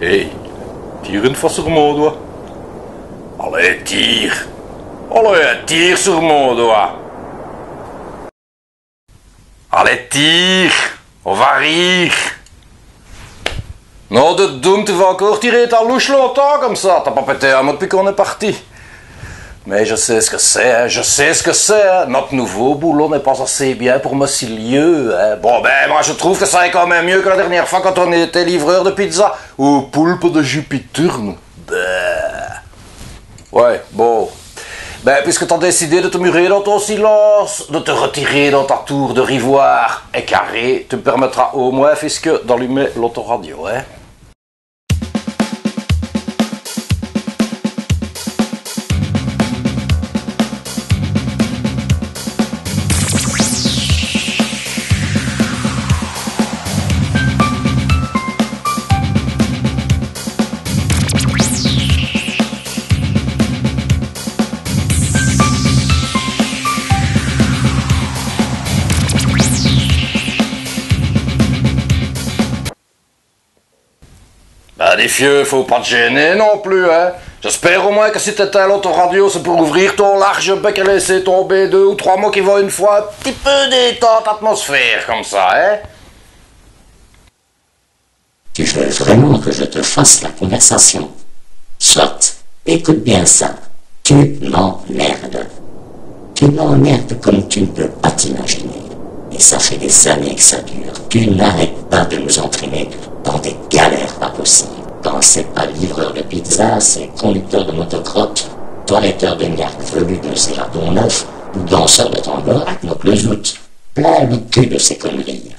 Hé, tire une fois sur mon doigt. Allez, tire. Allez, tire sur mon doigt. Allez, tire. On va rire. Non, de doem, tu vas encore tirer ta louche longtemps comme ça. T'as pas pété un mot depuis qu'on est parti. Mais je sais ce que c'est, hein. Je sais ce que c'est. Hein. Notre nouveau boulot n'est pas assez bien pour Monsieur Lieu. Hein. Bon, ben, moi je trouve que ça est quand même mieux que la dernière fois quand on était livreur de pizza ou poulpe de Jupiturne. Ouais, bon. Ben, puisque t'as décidé de te murer dans ton silence, de te retirer dans ta tour de rivoire et carré, tu me permettras au moins, fisque, d'allumer l'autoradio, hein. Les fieux, faut pas te gêner non plus, hein. J'espère au moins que si t'éteins l'autoradio, c'est pour ouvrir ton large bec et laisser tomber 2 ou 3 mots qui vont une fois un petit peu détente atmosphère, comme ça, hein. Tu veux vraiment que je te fasse la conversation? Soit, écoute bien ça. Tu m'emmerdes. Tu m'emmerdes comme tu ne peux pas t'imaginer. Et ça fait des années que ça dure. Tu n'arrêtes pas de nous entraîner dans des galères pas possibles. Quand c'est pas livreur de pizza, c'est conducteur de motocrotte, toiletteur de niaque velu de Céladon neuf, ou danseur de tango avec notre zout. Plein de cul de ces conneries.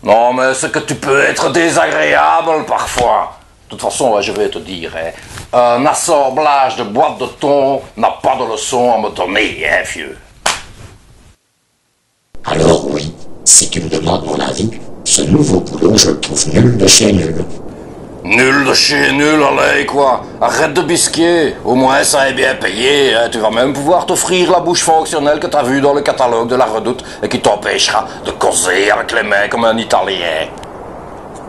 Non, mais c'est que tu peux être désagréable parfois. De toute façon, je vais te dire, hein, un assemblage de boîtes de thon n'a pas de leçon à me donner, hein, vieux. Alors oui, si tu me demandes mon avis, ce nouveau boulot, je le trouve nul de chez nul. Nul de chez nul, allez, quoi. Arrête de bisquer. Au moins, ça est bien payé. Hein. Tu vas même pouvoir t'offrir la bouche fonctionnelle que t'as vue dans le catalogue de la Redoute et qui t'empêchera de causer avec les mains comme un Italien.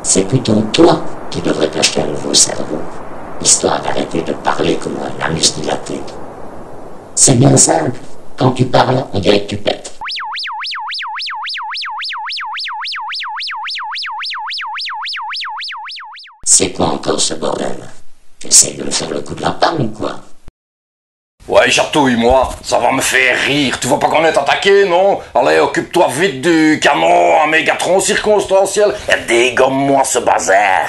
C'est plutôt toi qui devrais t'acheter un nouveau cerveau, histoire d'arrêter de parler comme un anus dilaté. C'est bien simple. Quand tu parles, on dirait que tu pètes. C'est quoi encore ce bordel? T'essayes de me faire le coup de la panne ou quoi? Ouais, chatouille-moi, ça va me faire rire. Tu vois pas qu'on est attaqué, non? Allez, occupe-toi vite du canon à mégatron circonstanciel et dégomme-moi ce bazar.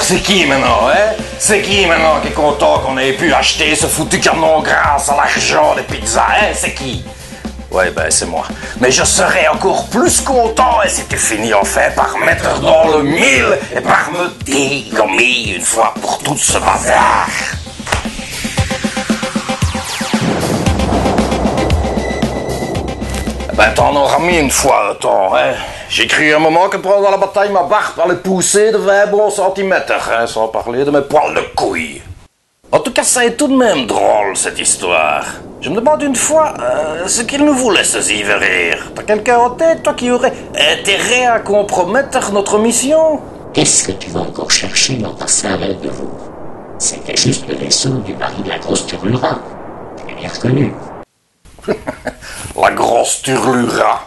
C'est qui maintenant, hein? C'est qui maintenant qui est content qu'on ait pu acheter ce foutu canon grâce à l'argent des pizzas, hein? C'est qui? Ouais, ben c'est moi. Mais je serais encore plus content si tu finis enfin par mettre dans le mille et par me dégommer une fois pour tout ce bazar. Ben t'en auras mis une fois, temps, hein? J'ai cru un moment que pendant la bataille, ma barbe allait pousser de 20 bons centimètres, hein, sans parler de mes poils de couille. En tout cas, ça est tout de même drôle, cette histoire. Je me demande une fois ce qu'il nous voulait, ce Ziverir. T'as quelqu'un en tête, toi, qui aurait intérêt à compromettre notre mission? Qu'est-ce que tu vas encore chercher dans ta cervelle de veau? C'était juste le vaisseau du mari de la grosse Turlura. Tu l'as bien reconnu. La grosse Turlura.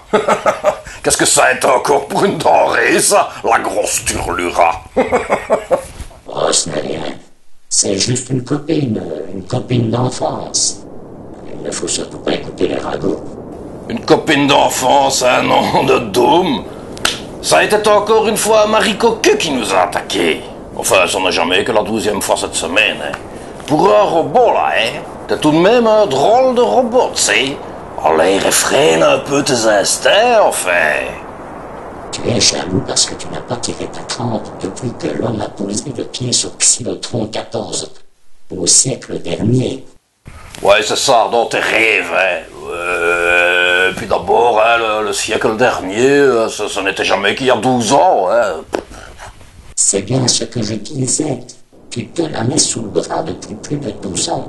Qu'est-ce que ça est encore pour une denrée, ça? La grosse Turlura. Oh, ce n'est rien. C'est juste une copine d'enfance. Il ne faut surtout pas écouter les ragots. Une copine d'enfance, un nom de doom? Ça a été encore une fois Marie Cocu qui nous a attaqués. Enfin, ça n'a jamais que la 12e fois cette semaine. Hein. Pour un robot, là, hein, t'es tout de même un drôle de robot, tu sais. Allez, réfrène un peu tes instincts, enfin. Tu es jaloux parce que tu n'as pas tiré ta crampe depuis que l'homme a posé le pied sur Xylotron 14 au siècle dernier. Ouais, c'est ça, dans tes rêves, hein. Puis d'abord, hein, le siècle dernier, ça n'était jamais qu'il y a 12 ans, hein. C'est bien ce que je disais. Tu te la mets sous le bras depuis plus de 12 ans.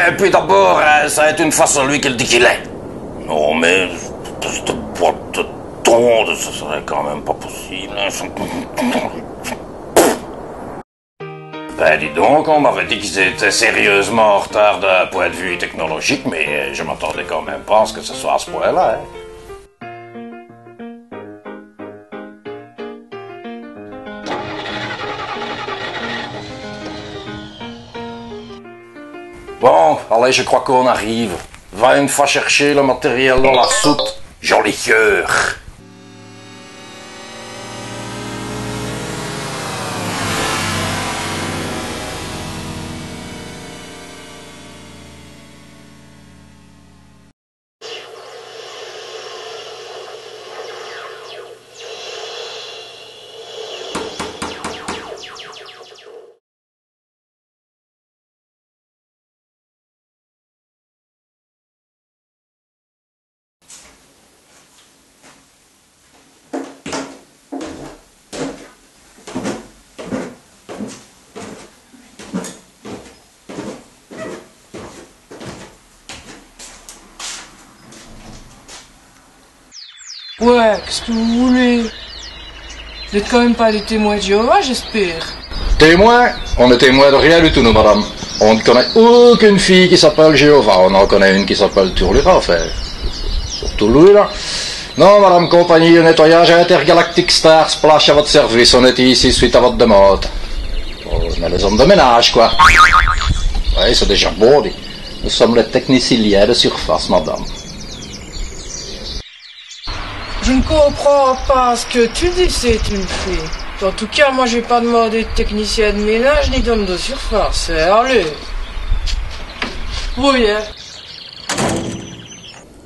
Et puis d'abord, hein, ça est une fois celui qu'il dit qu'il est. Non, mais cette boîte de tonde, ce serait quand même pas possible. Ben dis donc, on m'avait dit qu'ils étaient sérieusement en retard d'un point de vue technologique, mais je m'attendais quand même pas à ce que ce soit à ce point-là. Hein. Bon, allez, je crois qu'on arrive. Va une fois chercher le matériel dans la soute. Joli cœur. Ouais, qu'est-ce que vous voulez? Vous êtes quand même pas des témoins de Jéhovah, j'espère. Témoin? On est témoin de rien du tout, nous, madame. On ne connaît aucune fille qui s'appelle Jéhovah. On en connaît une qui s'appelle Turlura, enfin. Surtout lui, là. Non, madame, compagnie de nettoyage intergalactique Star Splash à votre service. On est ici suite à votre demande. On est les hommes de ménage, quoi. Oui, c'est déjà beau, dit. Nous sommes les techniciliens de surface, madame. Je ne comprends pas ce que tu dis, c'est une fille. En tout cas, moi, j'ai pas demandé de technicien de ménage ni d'homme de surface. Allez. Oui, hein.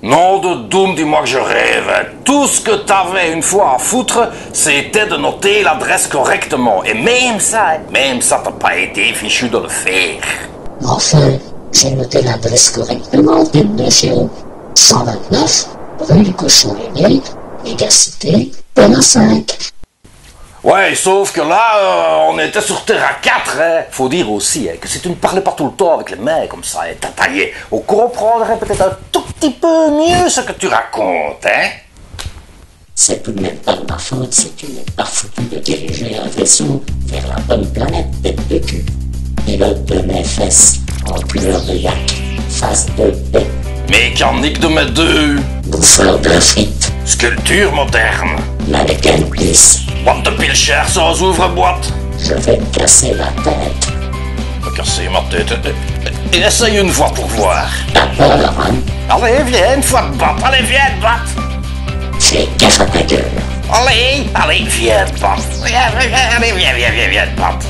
Nom de Doom, dis-moi que je rêve. Tout ce que t'avais une fois à foutre, c'était de noter l'adresse correctement. Et même ça, t'as pas été fichu de le faire. Enfin, j'ai noté l'adresse correctement du monsieur 129, rue du Cochon Aîné, Mégacité, Pena 5. Ouais, sauf que là, on était sur Terra 4, hein. Faut dire aussi que si tu ne parlais pas tout le temps avec les mains comme ça et t'attaillais, on comprendrait peut-être un tout petit peu mieux ce que tu racontes, hein. C'est tout de même pas de ma faute si tu n'es pas foutu de diriger un vaisseau vers la bonne planète tête de cul. Pilote de mes fesses, en couleur de yak, face de paix. Mécanique de mes deux. Bouffeur de frites. Sculpture moderne. Mannequin plus. Boîte de pile chère sans ouvre-boîte. Je vais te casser la tête. Me casser ma tête. Et essaye une fois pour voir. T'as peur, hein? Allez, viens une fois de battre. Allez, viens de battre. Fais gaffe à ta gueule. Allez, viens de battre. Allez, viens de battre.